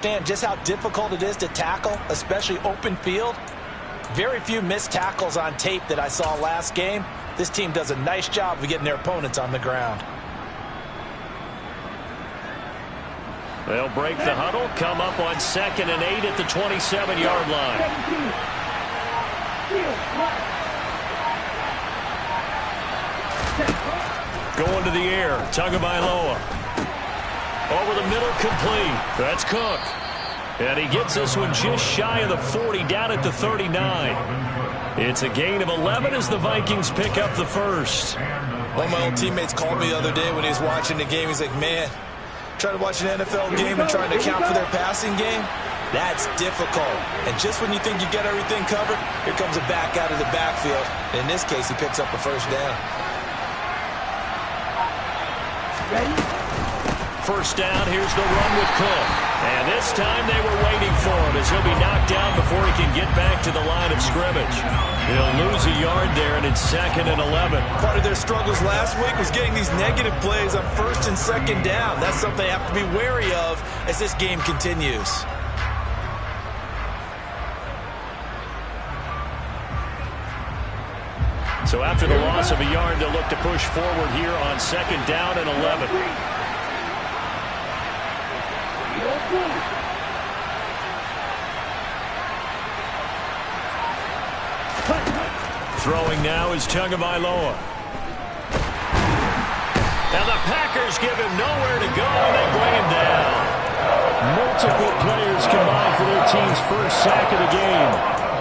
understand just how difficult it is to tackle, especially open field. Very few missed tackles on tape that I saw last game. This team does a nice job of getting their opponents on the ground. They'll break the huddle, come up on 2nd and 8 at the 27-yard line. Going to the air, Tagovailoa. Over the middle, complete. That's Cook. And he gets this one just shy of the 40, down at the 39. It's a gain of 11 as the Vikings pick up the first. One of my old teammates called me the other day when he was watching the game. He's like, man, trying to watch an NFL game and trying to account for their passing game, that's difficult. And just when you think you get everything covered, here comes a back out of the backfield. In this case, he picks up a first down. Ready? First down, here's the run with Cook. And this time they were waiting for him as he'll be knocked down before he can get back to the line of scrimmage. He'll lose a yard there, and it's 2nd and 11. Part of their struggles last week was getting these negative plays on 1st and 2nd down. That's something they have to be wary of as this game continues. So after the loss of a yard, they'll look to push forward here on 2nd down and 11. Throwing now is Tagovailoa. And the Packers give him nowhere to go, and they bring him down. Multiple players combined for their team's first sack of the game.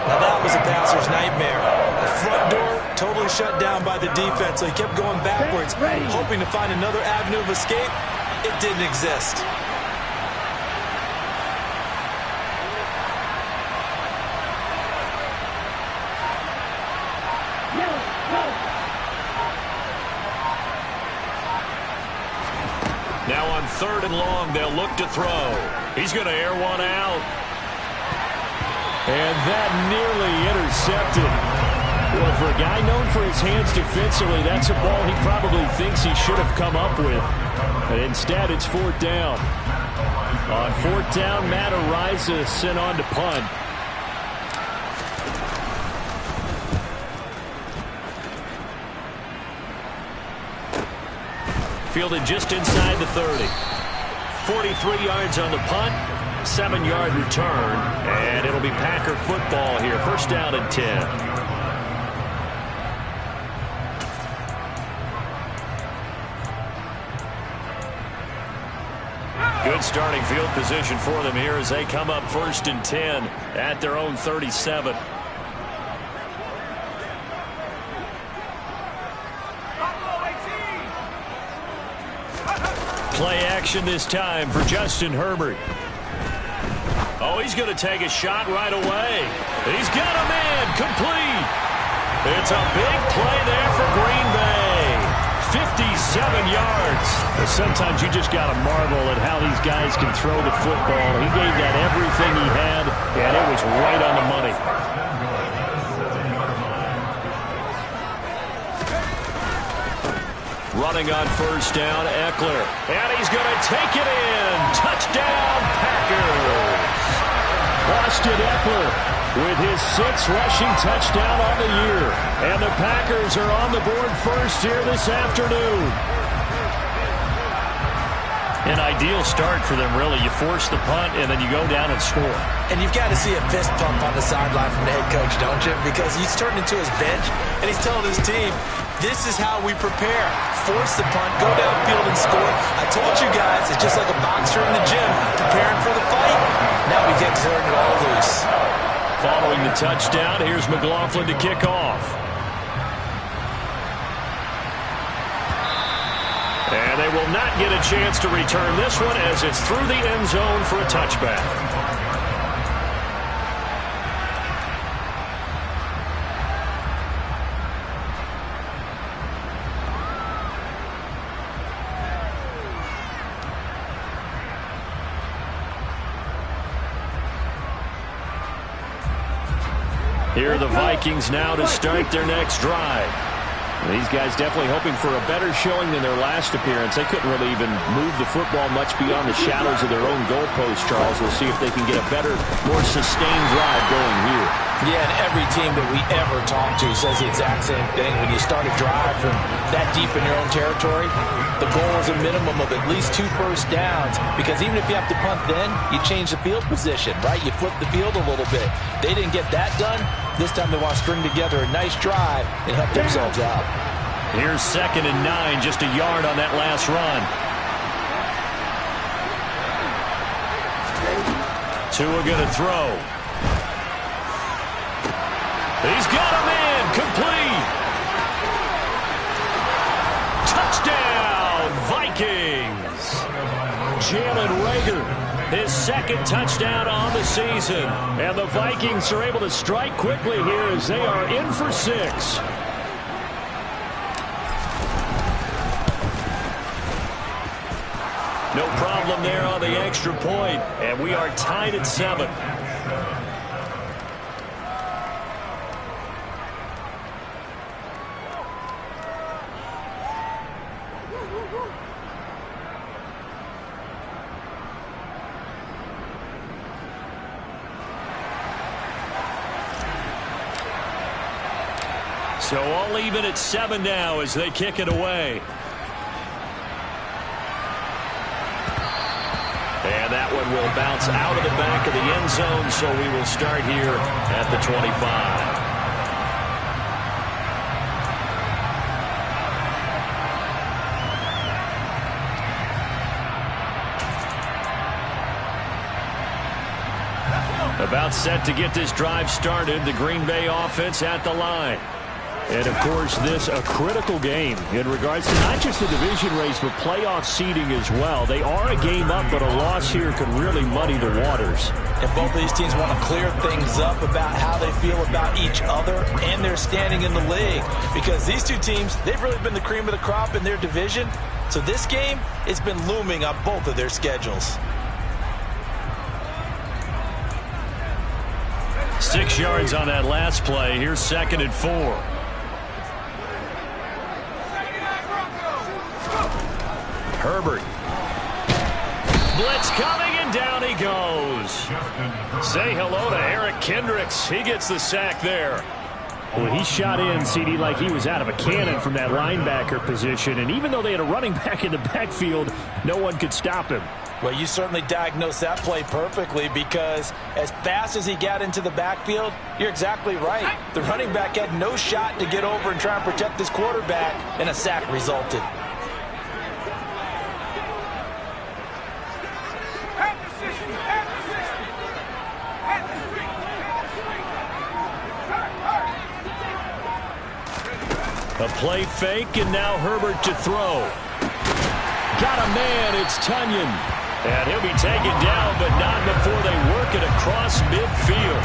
Now that was a passer's nightmare. The front door totally shut down by the defense, so he kept going backwards, hoping to find another avenue of escape. It didn't exist. Now on 3rd and long, they'll look to throw. He's going to air one out. And that nearly intercepted. Well, for a guy known for his hands defensively, that's a ball he probably thinks he should have come up with. But instead, it's 4th down. On 4th down, Matt Araiza sent on to punt. Fielded just inside the 30. 43 yards on the punt, 7-yard return, and it'll be Packer football here. 1st down and 10. Good starting field position for them here as they come up 1st and 10 at their own 37. Play action this time for Justin Herbert. Oh, he's going to take a shot right away. He's got a man complete. It's a big play there for Green Bay. 57 yards. Sometimes you just got to marvel at how these guys can throw the football. He gave that everything he had, and it was right on the money. Running on 1st down, Eckler. And he's going to take it in. Touchdown, Packers. Austin Eckler with his 6th rushing touchdown on the year. And the Packers are on the board first here this afternoon. An ideal start for them, really. You force the punt, and then you go down and score. And you've got to see a fist pump on the sideline from the head coach, don't you? Because he's turned into his bench, and he's telling his team, this is how we prepare. Force the punt, go downfield and score. I told you guys, it's just like a boxer in the gym preparing for the fight. Now we get to turn it all loose. Following the touchdown, here's McLaughlin to kick off. And they will not get a chance to return this one as it's through the end zone for a touchback. Here are the Vikings now to start their next drive. These guys definitely hoping for a better showing than their last appearance. They couldn't really even move the football much beyond the shadows of their own goalpost, Charles. We'll see if they can get a better, more sustained drive going here. Yeah, and every team that we ever talk to says the exact same thing. When you start a drive from that deep in your own territory, the goal is a minimum of at least 2 first downs, because even if you have to punt then, you change the field position, right? You flip the field a little bit. They didn't get that done. This time they want to string together a nice drive and help themselves out. Here's 2nd and 9, just a yard on that last run. Tua going to throw. He's got a man, complete. Touchdown, Vikings. Jalen Reagor, his 2nd touchdown on the season. And the Vikings are able to strike quickly here as they are in for 6. No problem there on the extra point, and we are tied at 7. So all even at 7 now as they kick it away. And that one will bounce out of the back of the end zone, so we will start here at the 25. About set to get this drive started, the Green Bay offense at the line. And, of course, this a critical game in regards to not just the division race, but playoff seeding as well. They are a game up, but a loss here could really muddy the waters. And both of these teams want to clear things up about how they feel about each other and their standing in the league. Because these two teams, they've really been the cream of the crop in their division. So this game, it's been looming on both of their schedules. 6 yards on that last play. Here's 2nd and 4. Herbert. Blitz coming, and down he goes. Say hello to Eric Kendricks. He gets the sack there. Well, he shot in, CD, like he was out of a cannon from that linebacker position. And even though they had a running back in the backfield, no one could stop him. Well, you certainly diagnosed that play perfectly, because as fast as he got into the backfield, you're exactly right. The running back had no shot to get over and try and protect his quarterback, and a sack resulted. A play fake, and now Herbert to throw. Got a man, it's Tunyon. And he'll be taken down, but not before they work it across midfield.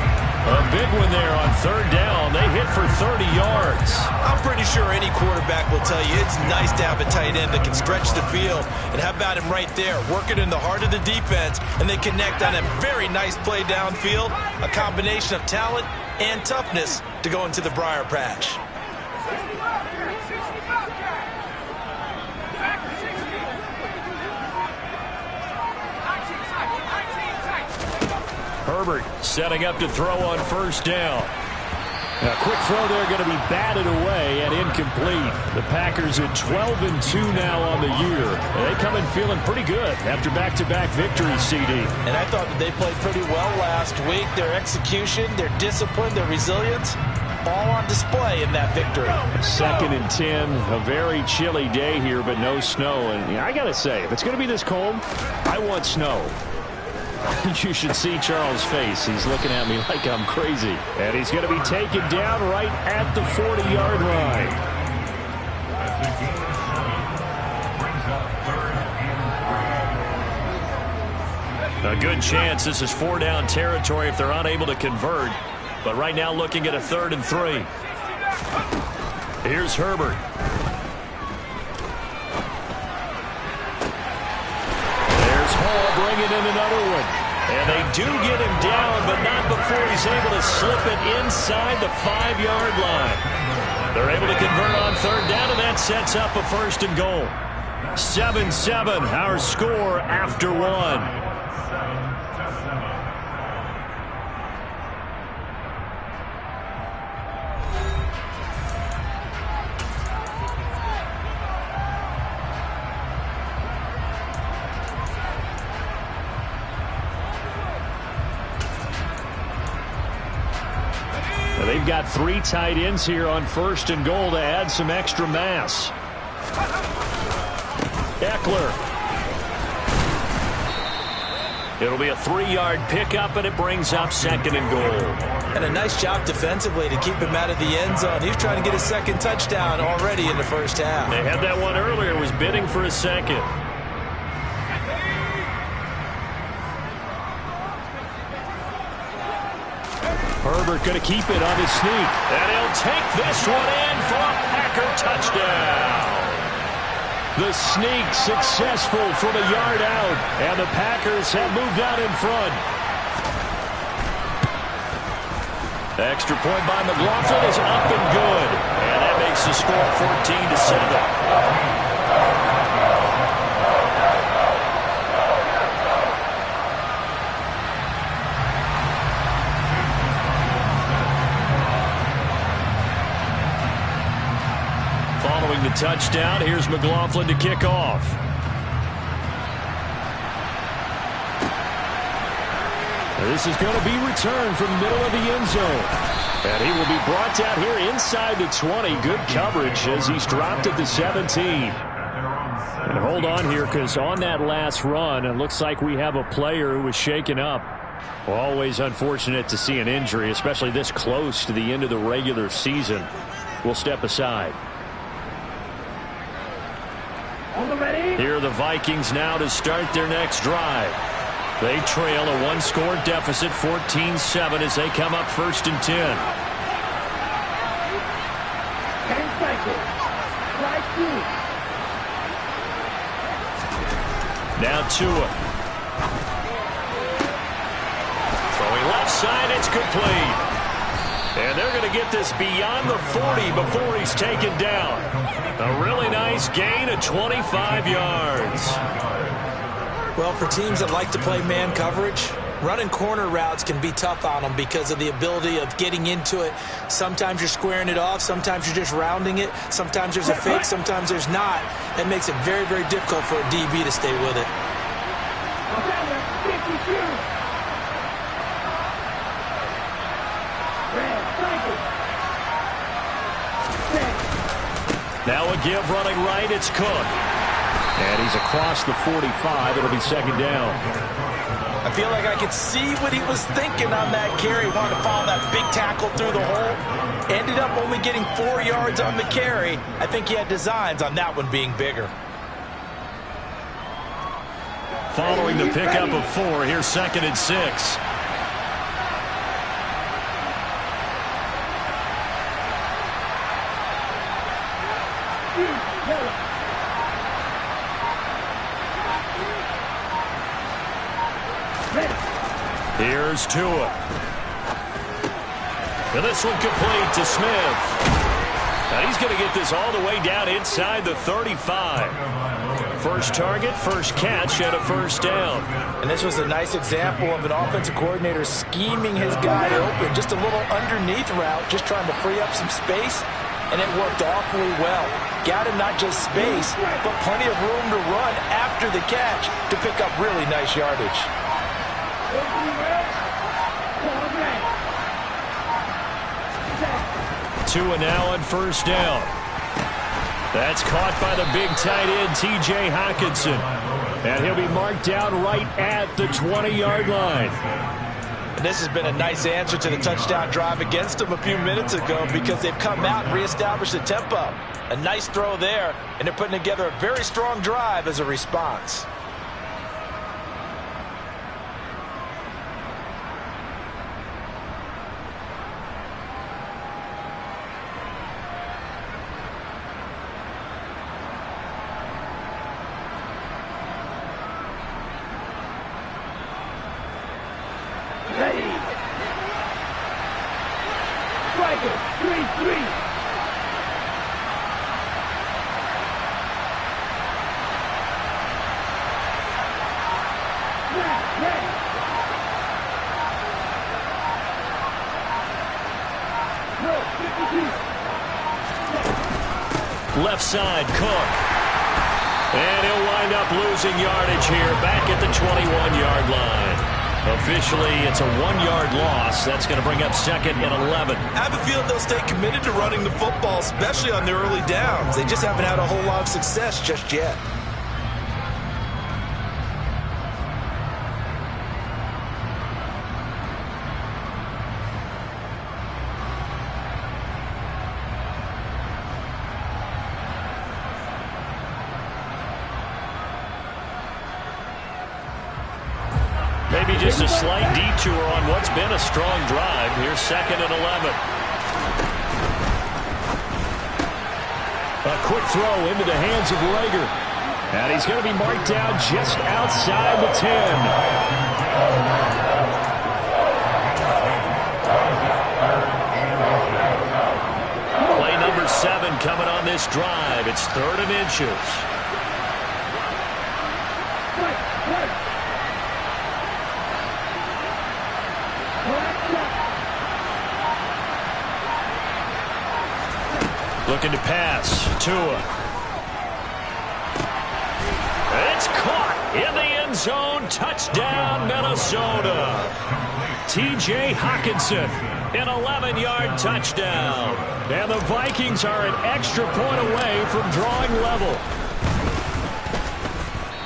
A big one there on 3rd down. They hit for 30 yards. I'm pretty sure any quarterback will tell you it's nice to have a tight end that can stretch the field. And how about him right there, working in the heart of the defense, and they connect on a very nice play downfield. A combination of talent and toughness to go into the briar patch. Herbert setting up to throw on 1st down. A quick throw there, going to be batted away and incomplete. The Packers at 12-2 now on the year. They come in feeling pretty good after back-to-back victories, CD. And I thought that they played pretty well last week. Their execution, their discipline, their resilience, all on display in that victory. 2nd and 10, a very chilly day here, but no snow. And I got to say, if it's going to be this cold, I want snow. You should see Charles' face. He's looking at me like I'm crazy. And he's going to be taken down right at the 40-yard line. A good chance this is 4-down territory if they're unable to convert. But right now looking at a 3rd and 3. Here's Herbert. There's Hall bringing in another one. And they do get him down, but not before he's able to slip it inside the 5-yard line. They're able to convert on third down, and that sets up a 1st and goal. 7-7, our score after 1. They've got 3 tight ends here on 1st and goal to add some extra mass. Eckler. It'll be a 3-yard pickup, and it brings up 2nd and goal. And a nice job defensively to keep him out of the end zone. He's trying to get his 2nd touchdown already in the 1st half. They had that one earlier, was bidding for a 2nd. Herbert going to keep it on his sneak. And he'll take this one in for a Packer touchdown. The sneak successful from a yard out. And the Packers have moved out in front. Extra point by McLaughlin is up and good. And that makes the score 14-7. Following the touchdown, here's McLaughlin to kick off. This is going to be returned from the middle of the end zone. And he will be brought down here inside the 20. Good coverage as he's dropped at the 17. And hold on here, because on that last run, it looks like we have a player who was shaken up. Well, always unfortunate to see an injury, especially this close to the end of the regular season. We'll step aside. Here are the Vikings now to start their next drive. They trail a 1-score deficit, 14-7, as they come up 1st and 10. Now Tua. Throwing left side, it's complete. And they're going to get this beyond the 40 before he's taken down. A really nice gain of 25 yards. Well, for teams that like to play man coverage, running corner routes can be tough on them because of the ability of getting into it. Sometimes you're squaring it off. Sometimes you're just rounding it. Sometimes there's a fake. Sometimes there's not. That makes it very, very difficult for a DB to stay with it. Now a give running right, it's Cook. And he's across the 45. It'll be 2nd down. I feel like I could see what he was thinking on that carry. Wanted to follow that big tackle through the hole. Ended up only getting 4 yards on the carry. I think he had designs on that one being bigger. Following the pickup of 4, here's 2nd and 6. Here's Tua. And this one complete to Smith. Now he's going to get this all the way down inside the 35. First target, first catch, and a 1st down. And this was a nice example of an offensive coordinator scheming his guy open. Just a little underneath route, just trying to free up some space, and it worked awfully well. Got him not just space, but plenty of room to run after the catch to pick up really nice yardage. Tua now on 1st down. That's caught by the big tight end, T.J. Hockenson. And he'll be marked down right at the 20-yard line. And this has been a nice answer to the touchdown drive against them a few minutes ago because they've come out and reestablished the tempo. A nice throw there, and they're putting together a very strong drive as a response. Left side, Cook. And he'll wind up losing yardage here back at the 21-yard line. Officially, it's a 1-yard loss. That's going to bring up 2nd and 11. I have a feeling they'll stay committed to running the football, especially on their early downs. They just haven't had a whole lot of success just yet. Maybe just a slight detour on what's been a strong drive. Here's 2nd and 11. A quick throw into the hands of Rager. And he's going to be marked down just outside the 10. Play number 7 coming on this drive. It's 3rd and inches. Looking to pass. Tua. It's caught in the end zone. Touchdown, Minnesota. T.J. Hockenson, an 11-yard touchdown. And the Vikings are an extra point away from drawing level.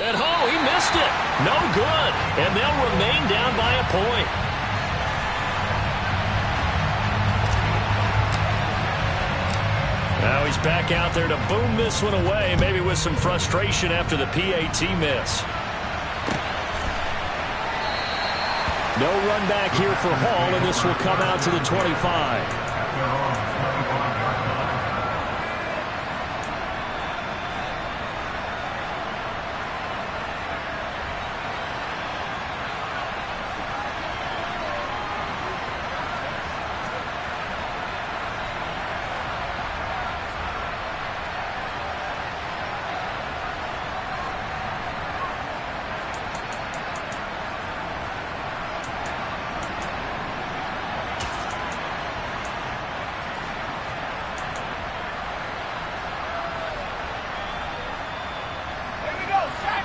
And he missed it. No good. And they'll remain down by a point. Now he's back out there to boom this one away, maybe with some frustration after the PAT miss. No run back here for Hall, and this will come out to the 25.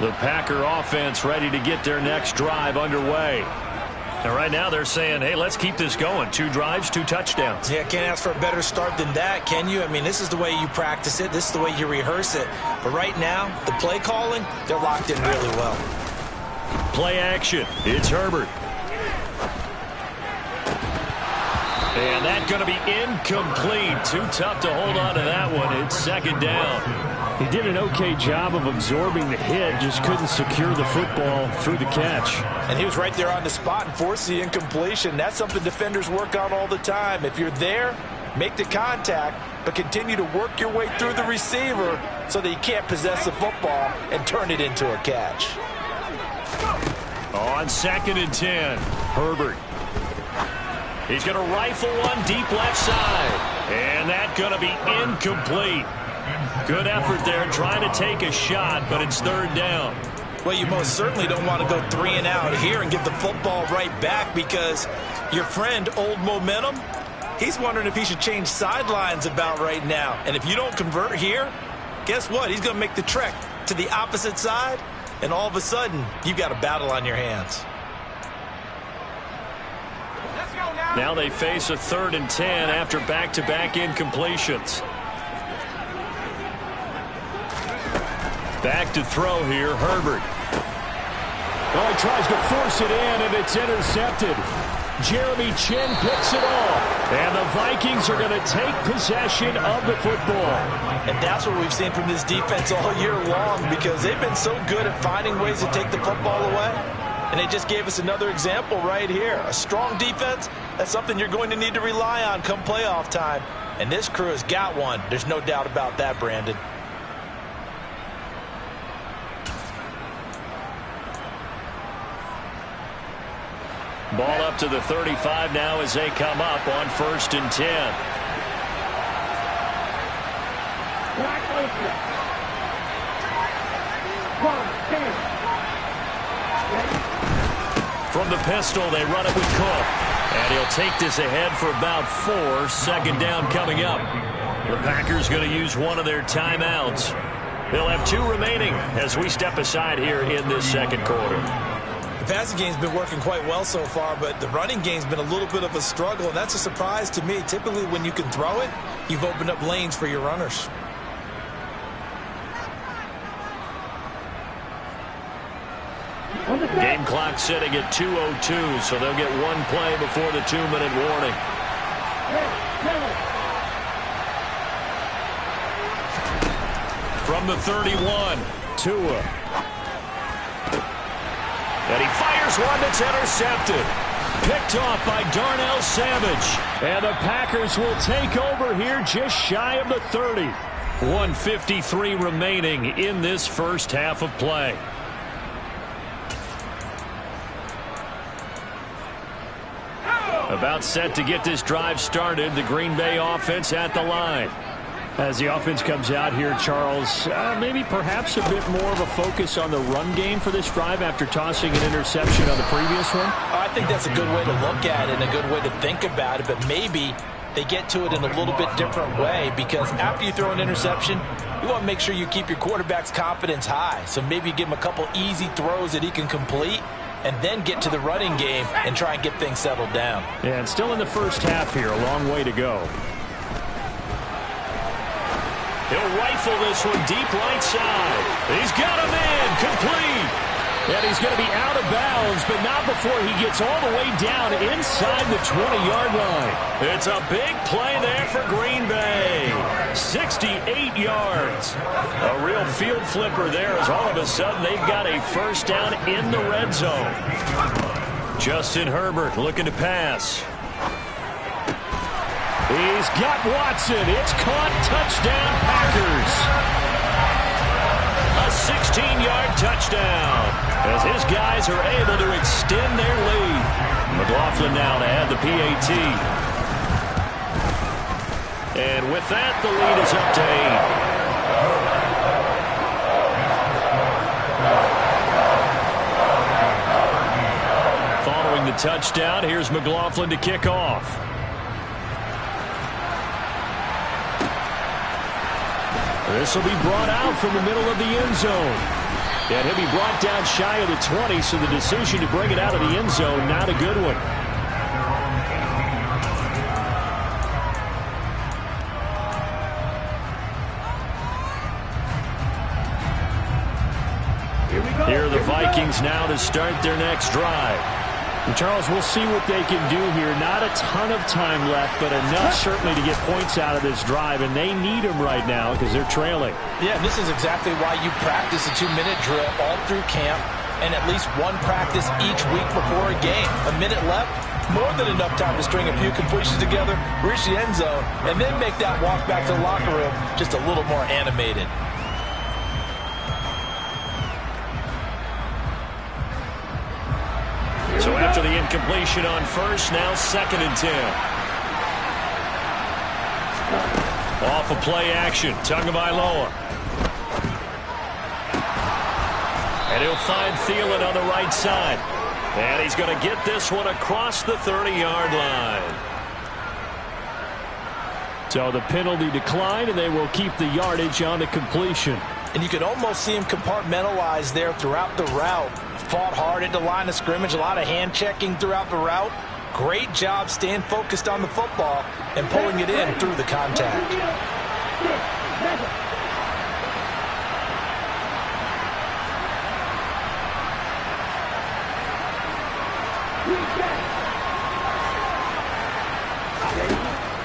The Packer offense ready to get their next drive underway. And right now they're saying, hey, let's keep this going. 2 drives, 2 touchdowns. Yeah, can't ask for a better start than that, can you? I mean, this is the way you practice it. This is the way you rehearse it. But right now, the play calling, they're locked in really well. Play action. It's Herbert. And that's going to be incomplete. Too tough to hold on to that one. It's 2nd down. He did an okay job of absorbing the hit, just couldn't secure the football through the catch. And he was right there on the spot and forced the incompletion. That's something defenders work on all the time. If you're there, make the contact, but continue to work your way through the receiver so that you can't possess the football and turn it into a catch. On 2nd and 10, Herbert. He's going to rifle one deep left side. And that's going to be incomplete. Good effort there trying to take a shot, but it's 3rd down. Well, you most certainly don't want to go 3 and out here and give the football right back because your friend, Old Momentum, he's wondering if he should change sidelines about right now. And if you don't convert here, guess what? He's going to make the trek to the opposite side, and all of a sudden, you've got a battle on your hands. Now they face a 3rd and 10 after back-to-back incompletions. Back to throw here, Herbert. Well, he tries to force it in, and it's intercepted. Jeremy Chin picks it off. And the Vikings are going to take possession of the football. And that's what we've seen from this defense all year long because they've been so good at finding ways to take the football away. And they just gave us another example right here. A strong defense, that's something you're going to need to rely on come playoff time. And this crew has got one. There's no doubt about that, Brandon. Ball up to the 35 now as they come up on 1st and 10. From the pistol, they run it with Cook. And he'll take this ahead for about 4. Second down coming up. The Packers going to use one of their timeouts. They'll have 2 remaining as we step aside here in this second quarter. The passing game's been working quite well so far, but the running game's been a little bit of a struggle, and that's a surprise to me. Typically, when you can throw it, you've opened up lanes for your runners. Game clock sitting at 2:02, so they'll get 1 play before the 2-minute warning. From the 31, Tua. And he fires one that's intercepted. Picked off by Darnell Savage. And the Packers will take over here just shy of the 30. 1:53 remaining in this first half of play. About set to get this drive started. The Green Bay offense at the line. As the offense comes out here, Charles, maybe perhaps a bit more of a focus on the run game for this drive after tossing an interception on the previous one? I think that's a good way to look at it and a good way to think about it, but maybe they get to it in a little bit different way, because after you throw an interception, you want to make sure you keep your quarterback's confidence high. So maybe you give him a couple easy throws that he can complete, and then get to the running game and try and get things settled down. Yeah, and still in the first half here, a long way to go. He'll rifle this one deep right side. He's got a man, complete. And he's going to be out of bounds, but not before he gets all the way down inside the 20-yard line. It's a big play there for Green Bay. 68 yards. A real field flipper there, as all of a sudden they've got a first down in the red zone. Justin Herbert looking to pass. He's got Watson. It's caught. Touchdown, Packers. A 16-yard touchdown as his guys are able to extend their lead. McLaughlin now to add the PAT. And with that, the lead is up to 8. Following the touchdown, here's McLaughlin to kick off. This will be brought out from the middle of the end zone. And he'll be brought down shy of the 20, so the decision to bring it out of the end zone, not a good one. Here are the Vikings now to start their next drive. And Charles, we'll see what they can do here. Not a ton of time left, but enough certainly to get points out of this drive, and they need them right now because they're trailing. Yeah, this is exactly why you practice a 2-minute drill all through camp and at least one practice each week before a game. A minute left, more than enough time to string a few completions together, reach the end zone, and then make that walk back to the locker room just a little more animated. So after the incompletion on first, now 2nd and 10. Off of play action, Tagovailoa. And he'll find Thielen on the right side. And he's going to get this one across the 30-yard line. So the penalty declined, and they will keep the yardage on the completion. And you can almost see him compartmentalize there throughout the route. Fought hard at the line of scrimmage, a lot of hand checking throughout the route. Great job staying focused on the football and pulling it in through the contact.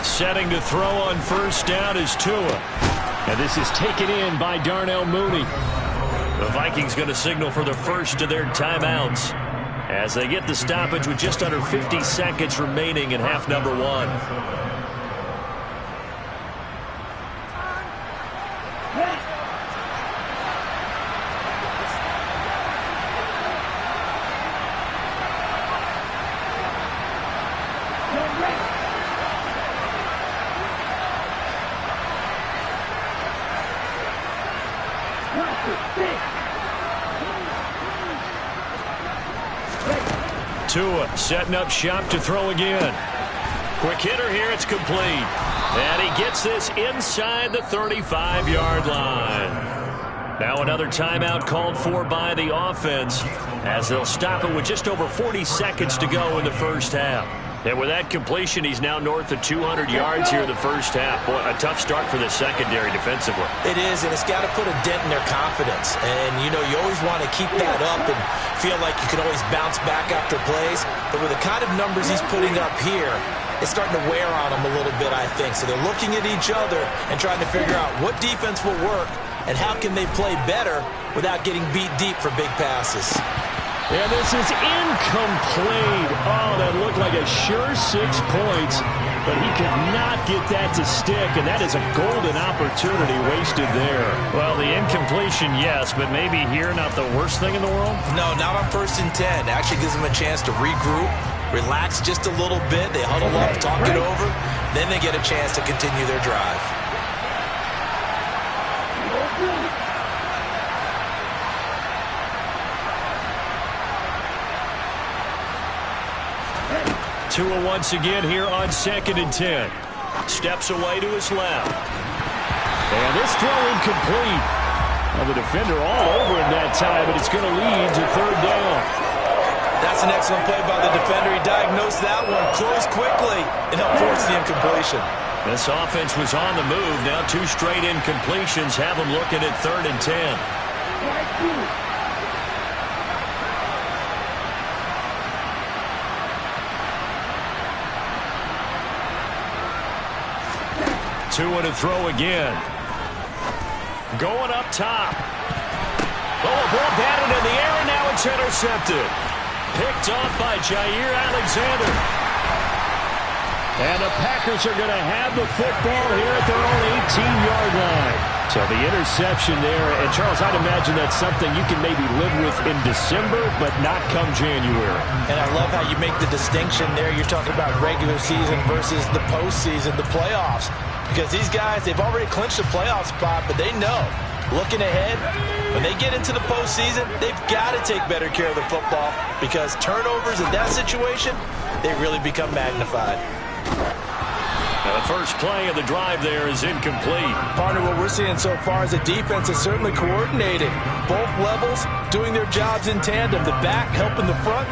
Setting to throw on first down is Tua. And this is taken in by Darnell Mooney. The Vikings going to signal for the first of their timeouts as they get the stoppage with just under 50 seconds remaining in half number 1. Tua Setting up shop to throw again. Quick hitter here. It's complete. And he gets this inside the 35-yard line. Now another timeout called for by the offense as they'll stop it with just over 40 seconds to go in the first half. And with that completion, he's now north of 200 yards here in the first half. Boy, a tough start for the secondary defensively. It is, and it's got to put a dent in their confidence. And, you know, you always want to keep that up and feel like you can always bounce back after plays. But with the kind of numbers he's putting up here, it's starting to wear on them a little bit, I think. So they're looking at each other and trying to figure out what defense will work and how can they play better without getting beat deep for big passes. And this is incomplete. Oh, that looked like a sure 6 points, but he could not get that to stick, and that is a golden opportunity wasted there. Well, the incompletion, yes, but maybe here not the worst thing in the world? No, not on 1st and 10. Actually gives them a chance to regroup, relax just a little bit. They huddle up, talk it over. Then they get a chance to continue their drive. Tua once again here on 2nd and 10. Steps away to his left. And this throw incomplete. Well, the defender all over him that time, but it's going to lead to 3rd down. That's an excellent play by the defender. He diagnosed that one, closed quickly, and helped force the incompletion. This offense was on the move. Now 2 straight incompletions have them looking at 3rd and 10. Tua to throw again. Going up top. Oh, a ball batted in the air, and now it's intercepted. Picked off by Jair Alexander. And the Packers are going to have the football here at their own 18-yard line. So the interception there, and Charles, I'd imagine that's something you can maybe live with in December, but not come January. And I love how you make the distinction there. You're talking about regular season versus the postseason, the playoffs. Because these guys, they've already clinched a playoff spot, but they know, looking ahead, when they get into the postseason, they've got to take better care of the football because turnovers in that situation, they really become magnified. Now the first play of the drive there is incomplete. Partner, what we're seeing so far is the defense is certainly coordinated. Both levels doing their jobs in tandem. The back helping the front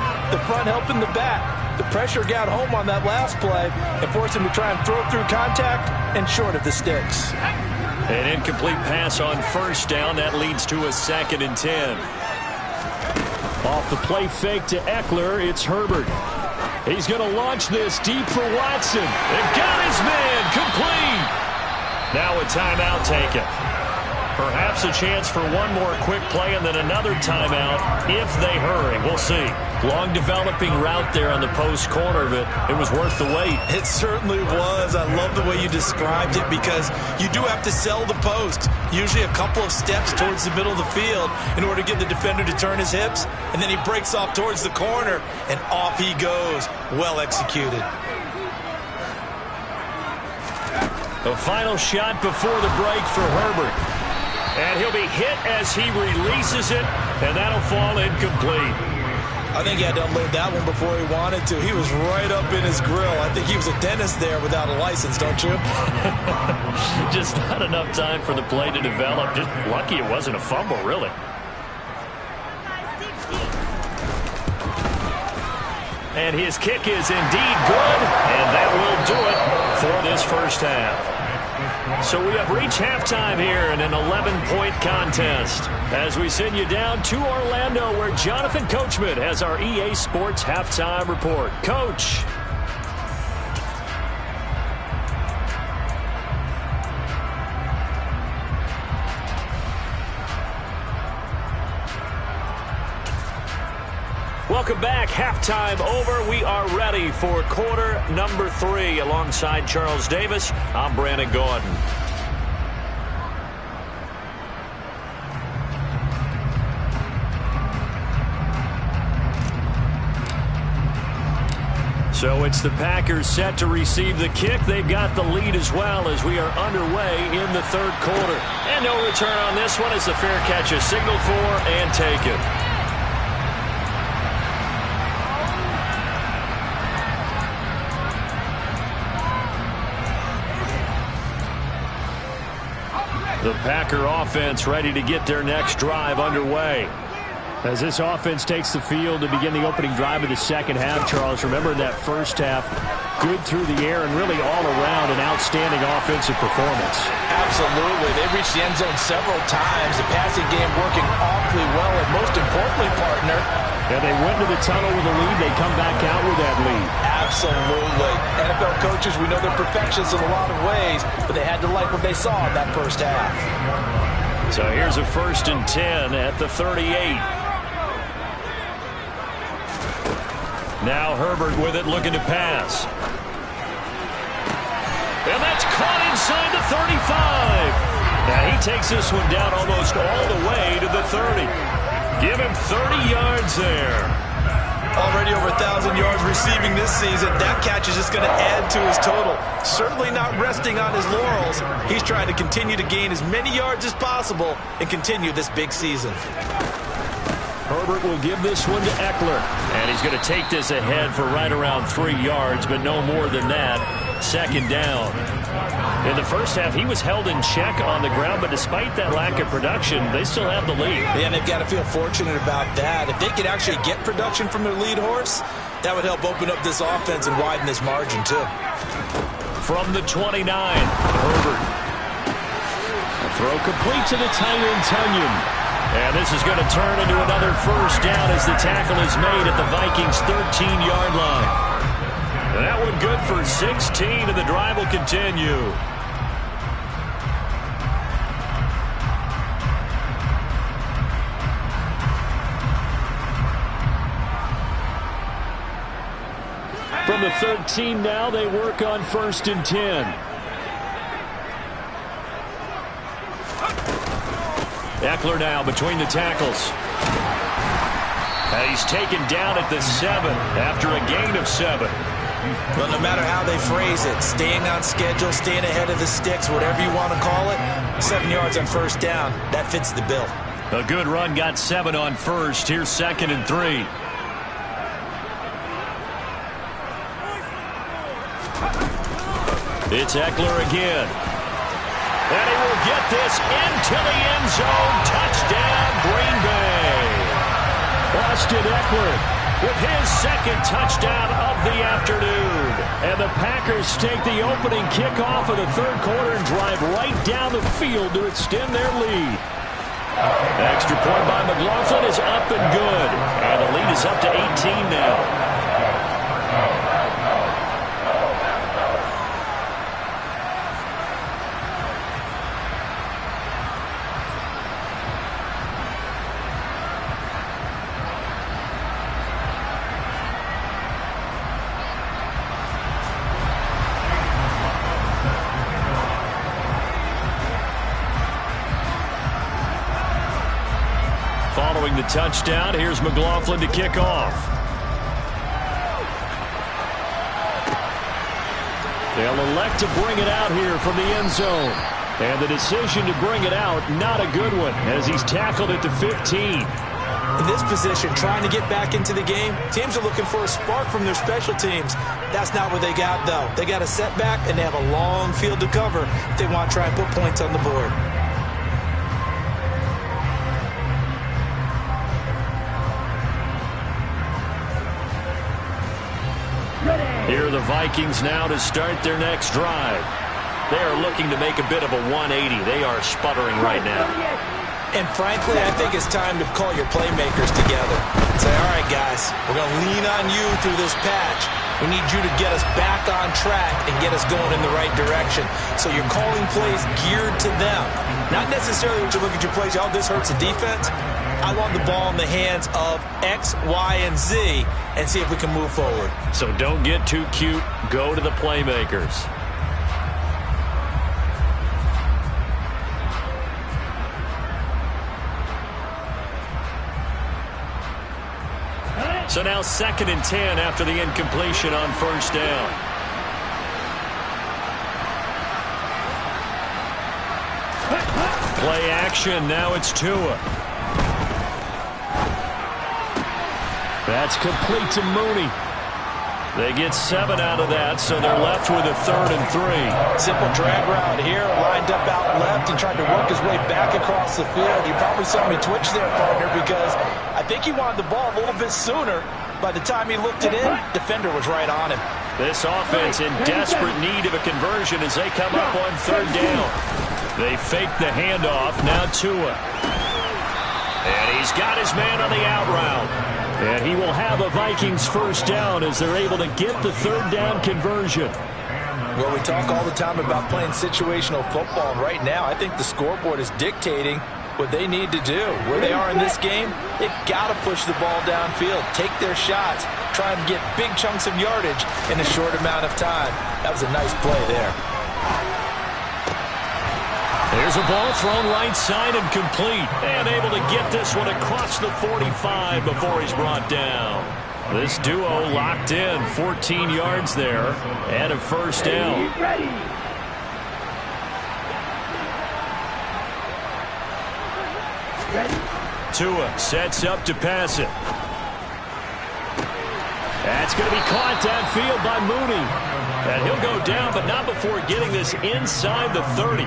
helping the back. The pressure got home on that last play and forced him to try and throw through contact and short of the sticks. An incomplete pass on 1st down. That leads to a 2nd and 10. Off the play fake to Eckler, it's Herbert. He's going to launch this deep for Watson. They've got his man complete. Now a timeout taken. Perhaps a chance for one more quick play and then another timeout if they hurry. We'll see. Long developing route there on the post corner, but it was worth the wait. It certainly was. I love the way you described it because you do have to sell the post. Usually a couple of steps towards the middle of the field in order to get the defender to turn his hips, and then he breaks off towards the corner, and off he goes. Well executed. The final shot before the break for Herbert. And he'll be hit as he releases it, and that'll fall incomplete. I think he had to unload that one before he wanted to. He was right up in his grill. I think he was a dentist there without a license, don't you? Just not enough time for the play to develop. Just lucky it wasn't a fumble, really. And his kick is indeed good, and that will do it for this first half. So we have reached halftime here in an 11-point contest as we send you down to Orlando where Jonathan Coachman has our EA Sports Halftime Report. Coach. Welcome back. Halftime over. We are ready for quarter number 3. Alongside Charles Davis, I'm Brandon Gordon. So it's the Packers set to receive the kick. They've got the lead as well as we are underway in the third quarter. And no return on this one as the fair catch is signaled for and taken. The Packer offense ready to get their next drive underway. As this offense takes the field to begin the opening drive of the second half, Charles, remember that first half, good through the air and really all around an outstanding offensive performance. Absolutely. They reached the end zone several times. The passing game working awfully well, and most importantly, partner, yeah, they went to the tunnel with a lead. They come back out with that lead. Absolutely. NFL coaches, we know they're perfectionists in a lot of ways, but they had to like what they saw in that first half. So here's a 1st and 10 at the 38. Now Herbert with it, looking to pass. And that's caught inside the 35. Now he takes this one down almost all the way to the 30. Give him 30 yards there. Already over 1,000 yards receiving this season. That catch is just going to add to his total. Certainly not resting on his laurels. He's trying to continue to gain as many yards as possible and continue this big season. Herbert will give this one to Eckler. And he's going to take this ahead for right around 3 yards, but no more than that. 2nd down. In the first half, he was held in check on the ground, but despite that lack of production, they still have the lead. Yeah, and they've got to feel fortunate about that. If they could actually get production from their lead horse, that would help open up this offense and widen this margin, too. From the 29, Herbert. A throw complete to the tight end, Tunyon. And this is going to turn into another 1st down as the tackle is made at the Vikings' 13-yard line. That one good for 16, and the drive will continue. From the 13 now, they work on 1st and 10. Eckler now between the tackles. And he's taken down at the 7 after a gain of 7. Well, no matter how they phrase it, staying on schedule, staying ahead of the sticks, whatever you want to call it, 7 yards on 1st down, that fits the bill. A good run got 7 on 1st. Here's 2nd and 3. It's Eckler again. And he will get this into the end zone. Touchdown, Green Bay. Austin Eckler with his 2nd touchdown of the afternoon. And the Packers take the opening kickoff of the 3rd quarter and drive right down the field to extend their lead. Extra point by McLaughlin is up and good. And the lead is up to 18 now. Following the touchdown, here's McLaughlin to kick off. They'll elect to bring it out here from the end zone. And the decision to bring it out, not a good one, as he's tackled at the 15. In this position, trying to get back into the game, teams are looking for a spark from their special teams. That's not what they got, though. They got a setback, and they have a long field to cover if they want to try and put points on the board. Here are the Vikings now to start their next drive. They are looking to make a bit of a 180. They are sputtering right now. And frankly, I think it's time to call your playmakers together and say, all right, guys, we're going to lean on you through this patch. We need you to get us back on track and get us going in the right direction. So you're calling plays geared to them. Not necessarily when you look at your plays, oh, this hurts the defense. I want the ball in the hands of X, Y, and Z and see if we can move forward. So don't get too cute. Go to the playmakers. So now 2nd and 10 after the incompletion on 1st down. Play action. Now it's Tua. That's complete to Mooney. They get 7 out of that, so they're left with a 3rd and 3. Simple drag route here, lined up out left and tried to work his way back across the field. You probably saw me twitch there, partner, because I think he wanted the ball a little bit sooner. By the time he looked it in, defender was right on him. This offense in desperate need of a conversion as they come up on 3rd down. They fake the handoff, now Tua. And he's got his man on the out route. And he will have a Vikings 1st down as they're able to get the 3rd down conversion. Well, we talk all the time about playing situational football. And right now, I think the scoreboard is dictating what they need to do. Where they are in this game, they've got to push the ball downfield, take their shots, try and get big chunks of yardage in a short amount of time. That was a nice play there. There's a ball thrown right side and complete. And able to get this one across the 45 before he's brought down. This duo locked in, 14 yards there, and a 1st down. Tua sets up to pass it. That's going to be caught downfield by Mooney. And he'll go down, but not before getting this inside the 30.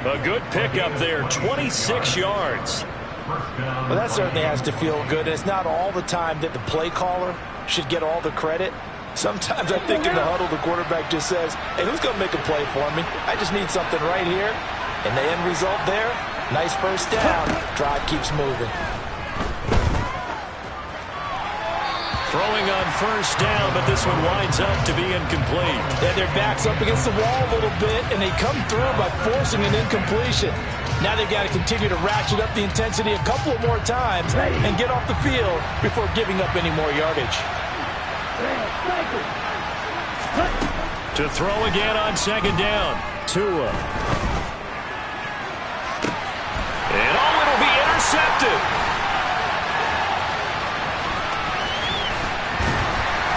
A good pickup there, 26 yards. Well, that certainly has to feel good. And it's not all the time that the play caller should get all the credit. Sometimes I think in the huddle, the quarterback just says, hey, who's going to make a play for me? I just need something right here. And the end result there, nice 1st down. Drive keeps moving. Throwing on 1st down, but this one winds up to be incomplete. Yeah, their back's up against the wall a little bit, and they come through by forcing an incompletion. Now they've got to continue to ratchet up the intensity a couple of more times and get off the field before giving up any more yardage. To throw again on 2nd down. Tua. And it'll be intercepted.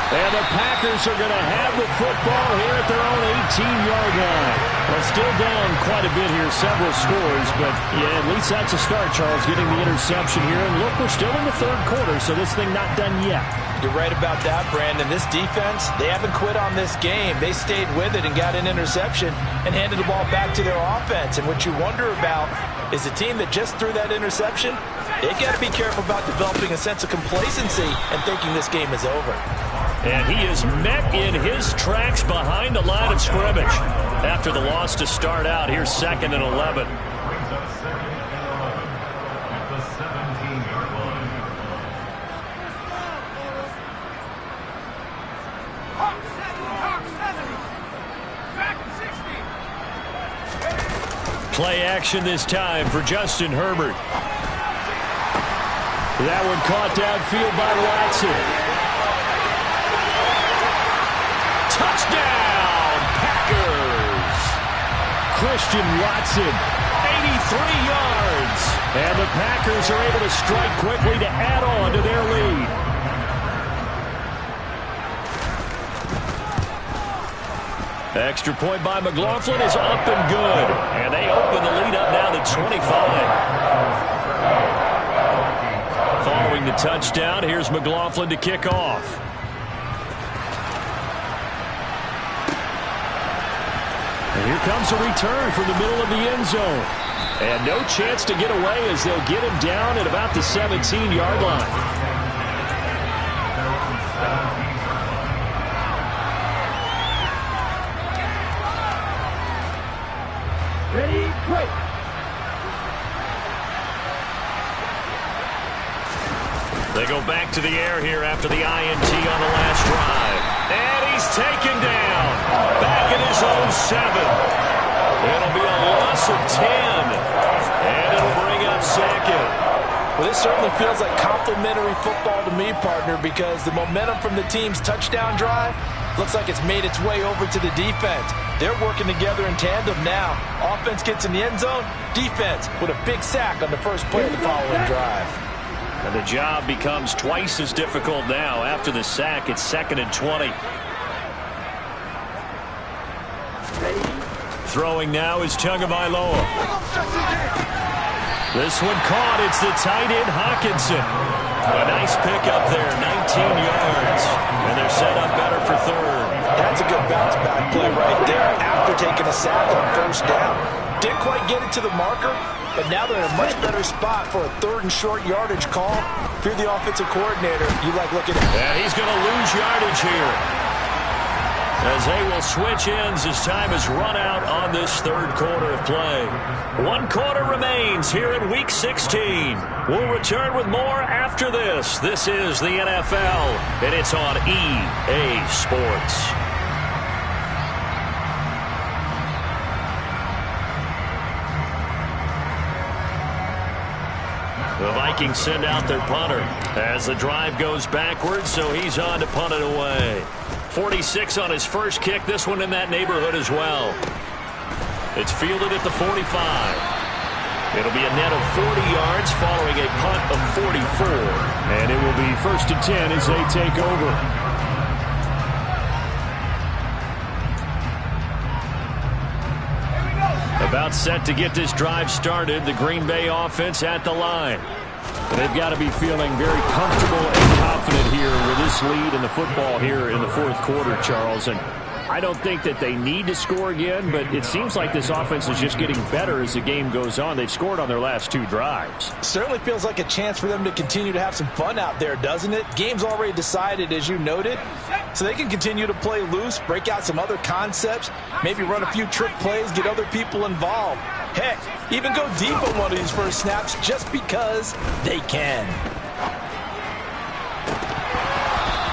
And the Packers are going to have the football here at their own 18-yard line. Well, still down quite a bit here, several scores, but yeah, at least that's a start, Charles, getting the interception here. And look, we're still in the 3rd quarter, so this thing not done yet. You're right about that, Brandon. This defense, they haven't quit on this game. They stayed with it and got an interception and handed the ball back to their offense. And what you wonder about is the team that just threw that interception, they got to be careful about developing a sense of complacency and thinking this game is over. And he is met in his tracks behind the line of scrimmage. After the loss to start out, here's 2nd and 11. Play action this time for Justin Herbert. That one caught downfield by Watson. Touchdown, Packers! Christian Watson, 83 yards. And the Packers are able to strike quickly to add on to their lead. Extra point by McLaughlin is up and good. And they open the lead up now to 25. Following the touchdown, here's McLaughlin to kick off. And here comes a return from the middle of the end zone. And no chance to get away as they'll get him down at about the 17-yard line. Ready, break. They go back to the air here after the INT on the last drive. And he's taken down. Back at his own 7. It'll be a loss of 10. And it'll bring up 2nd. Well, this certainly feels like complimentary football to me, partner, because the momentum from the team's touchdown drive looks like it's made its way over to the defense. They're working together in tandem now. Offense gets in the end zone. Defense with a big sack on the first play of the following drive. And the job becomes twice as difficult now. After the sack, it's 2nd and 20. Throwing now is Tagovailoa. This one caught. It's the tight end, Hockenson. A nice pick up there, 19 yards. And they're set up better for third. That's a good bounce back play right there after taking a sack on first down. Didn't quite get it to the marker, but now they're in a much better spot for a 3rd and short yardage call. If you're the offensive coordinator, you like looking at it. And he's going to lose yardage here, as they will switch ends as time has run out on this 3rd quarter of play. 1 quarter remains here in Week 16. We'll return with more after this. This is the NFL, and it's on EA Sports. The Vikings send out their punter as the drive goes backwards, so he's on to punt it away. 46 on his first kick, this one in that neighborhood as well. It's fielded at the 45. It'll be a net of 40 yards following a punt of 44. And it will be 1st and 10 as they take over. About set to get this drive started, the Green Bay offense at the line. They've got to be feeling very comfortable and confident here with this lead in the football here in the 4th quarter, Charles. And I don't think that they need to score again, but it seems like this offense is just getting better as the game goes on. They've scored on their last 2 drives. Certainly feels like a chance for them to continue to have some fun out there, doesn't it? Game's already decided, as you noted, so they can continue to play loose, break out some other concepts, maybe run a few trick plays, get other people involved. Heck, even go deep on one of these first snaps just because they can.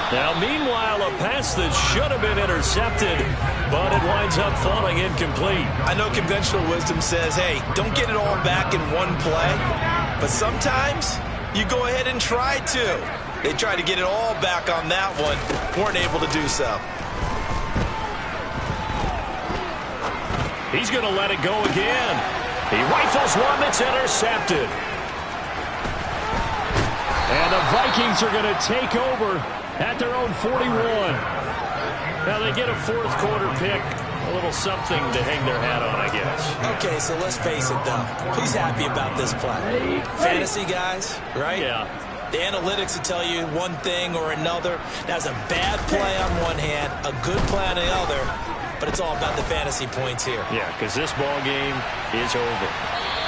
Now, meanwhile, a pass that should have been intercepted, but it winds up falling incomplete. I know conventional wisdom says, hey, don't get it all back in one play, but sometimes you go ahead and try to. They tried to get it all back on that one, weren't able to do so. He's going to let it go again. He rifles one that's intercepted. And the Vikings are going to take over at their own 41. Now they get a 4th quarter pick. A little something to hang their hat on, I guess. Okay, so let's face it, though. Who's happy about this play? Fantasy guys, right? Yeah. The analytics will tell you one thing or another. That's a bad play on one hand, a good play on the other, but it's all about the fantasy points here. Yeah, because this ball game is over.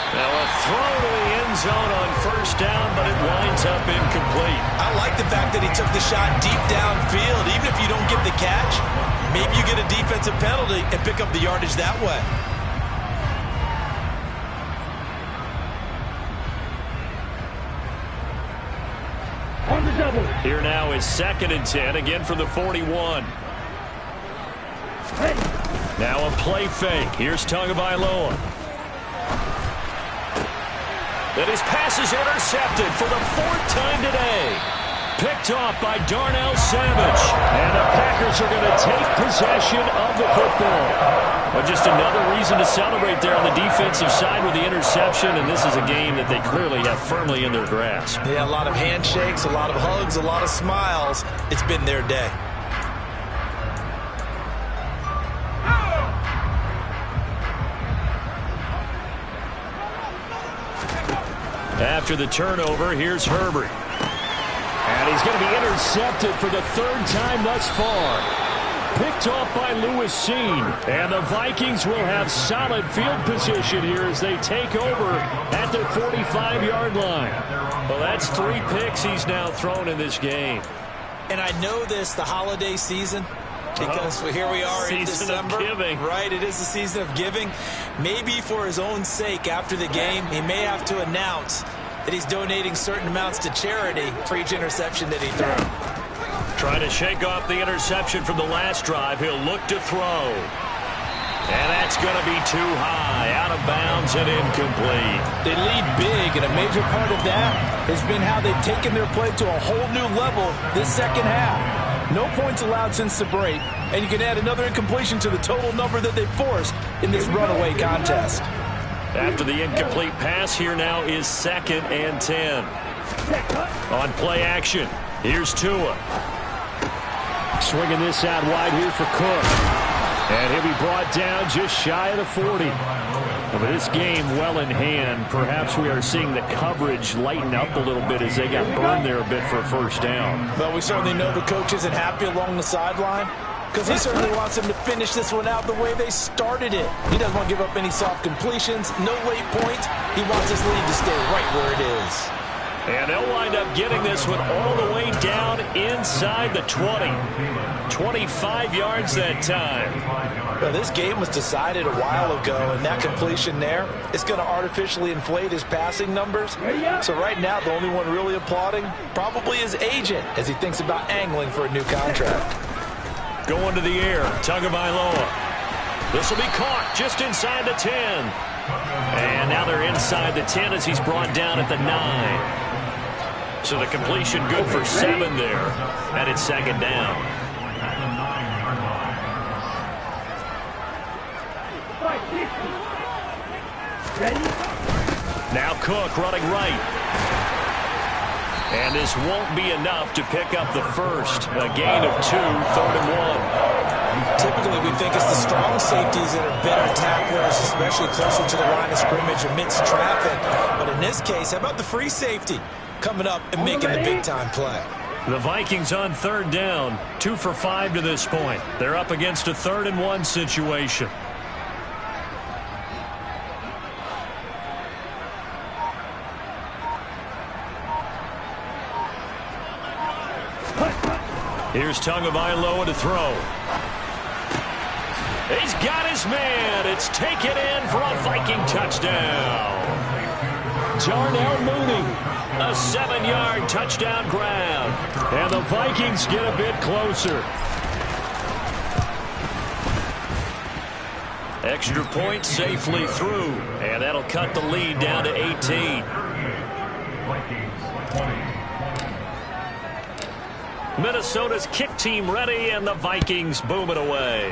Now a throw to the end zone on first down, but it winds up incomplete. I like the fact that he took the shot deep downfield. Even if you don't get the catch, maybe you get a defensive penalty and pick up the yardage that way. On the double. Here now is 2nd and 10, again from the 41. Ready. Now a play fake. Here's Tagovailoa. And his pass is intercepted for the 4th time today. Picked off by Darnell Savage. And the Packers are going to take possession of the football. Well, just another reason to celebrate there on the defensive side with the interception, and this is a game that they clearly have firmly in their grasp. Yeah, a lot of handshakes, a lot of hugs, a lot of smiles. It's been their day. After the turnover, here's Herbert. And he's going to be intercepted for the 3rd time thus far. Picked off by Lewis Cine. And the Vikings will have solid field position here as they take over at their 45-yard line. Well, that's 3 picks he's now thrown in this game. And I know this, the holiday season, because here we are in December. Season of giving. Right, it is the season of giving. Maybe for his own sake after the game, he may have to announce that he's donating certain amounts to charity for each interception that he threw. Trying to shake off the interception from the last drive. He'll look to throw. And that's going to be too high, out of bounds and incomplete. They lead big, and a major part of that has been how they've taken their play to a whole new level this second half. No points allowed since the break, and you can add another incompletion to the total number that they forced in this runaway contest. After the incomplete pass, here now is 2nd and 10. On play action, here's Tua. Swinging this out wide here for Cook. And he'll be brought down just shy of the 40. With this game well in hand, perhaps we are seeing the coverage lighten up a little bit as they got burned there a bit for a first down. Well, we certainly know the coach isn't happy along the sideline because he certainly wants them to finish this one out the way they started it. He doesn't want to give up any soft completions, no late points. He wants his lead to stay right where it is. And they'll wind up getting this one all the way down inside the 20. 25 yards that time. Well, this game was decided a while ago, and that completion there is going to artificially inflate his passing numbers. So right now, the only one really applauding probably his agent as he thinks about angling for a new contract. Going to the air, Tagovailoa. This will be caught just inside the 10. And now they're inside the 10 as he's brought down at the 9. So the completion good for 7 there. And it's second down. Now Cook running right. And this won't be enough to pick up the first. A gain of 2, 3rd and 1. Typically, we think it's the strong safeties that are better tacklers, especially closer to the line of scrimmage amidst traffic. But in this case, how about the free safety coming up and making the big-time play? The Vikings on 3rd down, 2 for 5 to this point. They're up against a 3rd and 1 situation. Here's Tagovailoa to throw. He's got his man. It's taken in for a Viking touchdown. Darnell Mooney. A 7-yard touchdown grab. And the Vikings get a bit closer. Extra point safely through. And that'll cut the lead down to 18. Minnesota's kick team ready, and the Vikings boom it away.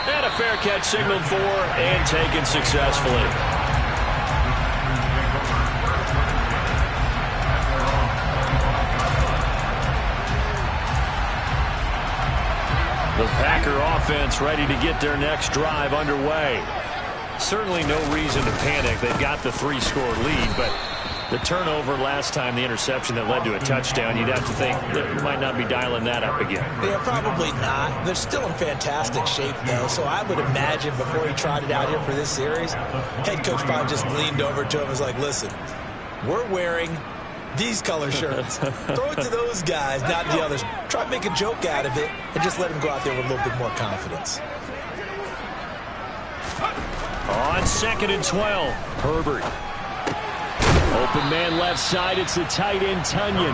And a fair catch signaled for and taken successfully. The Packer offense ready to get their next drive underway. Certainly no reason to panic. They've got the 3-score lead, but the turnover last time, the interception that led to a touchdown, you'd have to think that might not be dialing that up again. Yeah, probably not. They're still in fantastic shape, though, so I would imagine before he tried it out here for this series, head coach probably just leaned over to him and was like, listen, we're wearing these color shirts. Throw it to those guys, not the others. Try to make a joke out of it and just let him go out there with a little bit more confidence. On 2nd and 12, Herbert. Open man left side, it's the tight end Tunyon.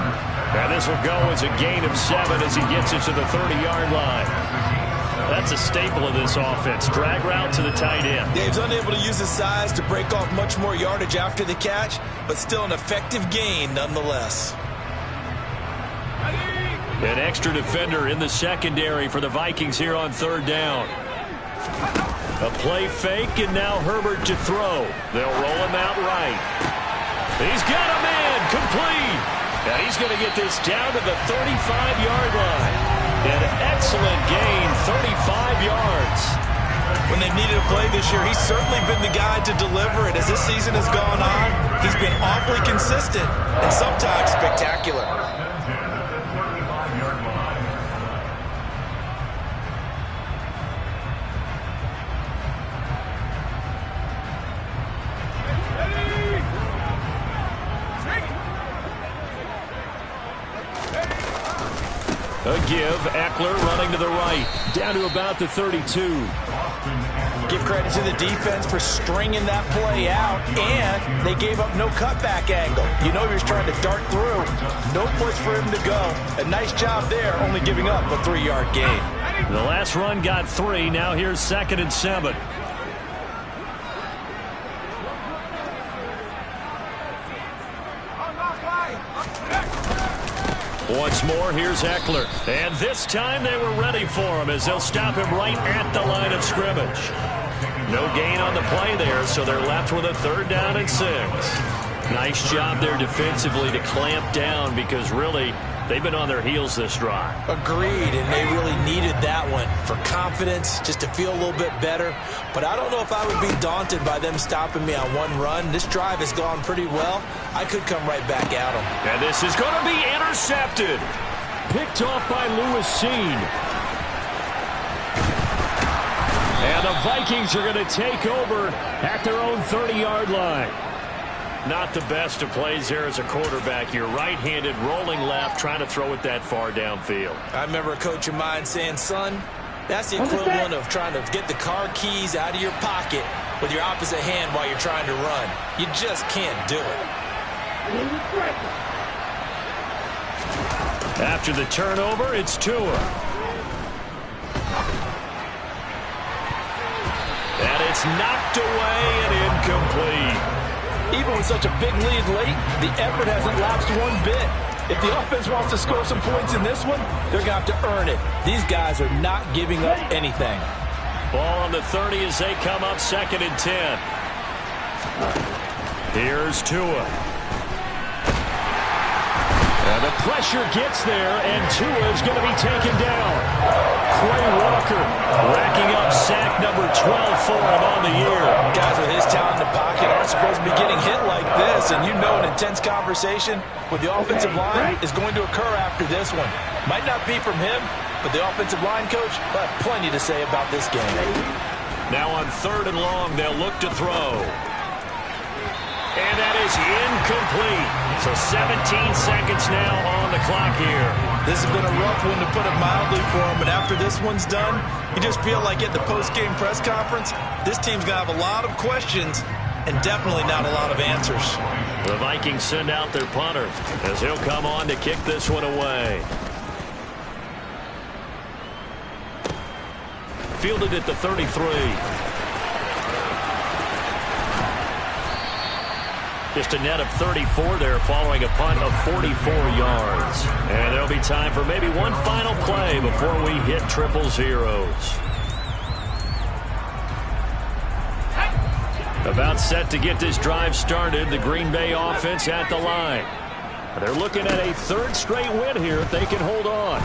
And this will go as a gain of 7 as he gets it to the 30-yard line. That's a staple of this offense. Drag route to the tight end. Dave's unable to use his size to break off much more yardage after the catch, but still an effective gain nonetheless. An extra defender in the secondary for the Vikings here on 3rd down. A play fake, and now Herbert to throw. They'll roll him out right. He's got a man, complete. And he's going to get this down to the 35-yard line. An excellent gain, 35 yards. When they've needed a play this year, he's certainly been the guy to deliver it. As this season has gone on, he's been awfully consistent and sometimes spectacular. A give, Eckler running to the right, down to about the 32. Give credit to the defense for stringing that play out, and they gave up no cutback angle. You know he was trying to dart through. No place for him to go. A nice job there, only giving up a 3-yard gain. The last run got 3. Now here's 2nd and 7. Once more, here's Eckler. And this time they were ready for him as they'll stop him right at the line of scrimmage. No gain on the play there, so they're left with a 3rd down and 6. Nice job there defensively to clamp down because really they've been on their heels this drive. Agreed, and they really needed that one. for confidence, just to feel a little bit better. But I don't know if I would be daunted by them stopping me on one run. This drive has gone pretty well. I could come right back at them. And this is going to be intercepted. Picked off by Lewis Cine. And the Vikings are going to take over at their own 30-yard line. Not the best of plays there as a quarterback. You're right-handed, rolling left, trying to throw it that far downfield. I remember a coach of mine saying, son, that's the equivalent of trying to get the car keys out of your pocket with your opposite hand while you're trying to run. You just can't do it. After the turnover, it's Tua. And it's knocked away and incomplete. Even with such a big lead late, the effort hasn't lapsed one bit. If the offense wants to score some points in this one, they're going to have to earn it. These guys are not giving up anything. Ball on the 30 as they come up 2nd and 10. Here's Tua. And the pressure gets there, and Tua is going to be taken down. Quay Walker racking up sack number 12 for him on the year. Guys with his talent in the pocket aren't supposed to be getting hit like this, and you know an intense conversation with the offensive line is going to occur after this one. Might not be from him, but the offensive line coach will have plenty to say about this game. Now on 3rd and long, they'll look to throw. And that is incomplete. So 17 seconds now on the clock here. This has been a rough one, to put it mildly, for him. But after this one's done, you just feel like at the post-game press conference, this team's going to have a lot of questions and definitely not a lot of answers. The Vikings send out their punter as he'll come on to kick this one away. Fielded at the 33. Just a net of 34 there following a punt of 44 yards. And there'll be time for maybe one final play before we hit triple zeros. About set to get this drive started, the Green Bay offense at the line. They're looking at a 3rd straight win here if they can hold on.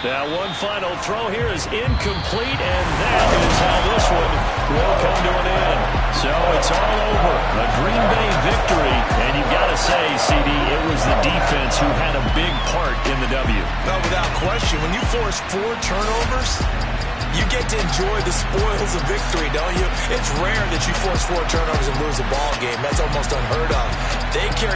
Now one final throw here is incomplete, and that is how this one will come to an end. So it's all over. A Green Bay victory, and you've got to say, CD, it was the defense who had a big part in the W. No, without question. When you force 4 turnovers, you get to enjoy the spoils of victory, don't you? It's rare that you force 4 turnovers and lose a ball game. That's almost unheard of. They carry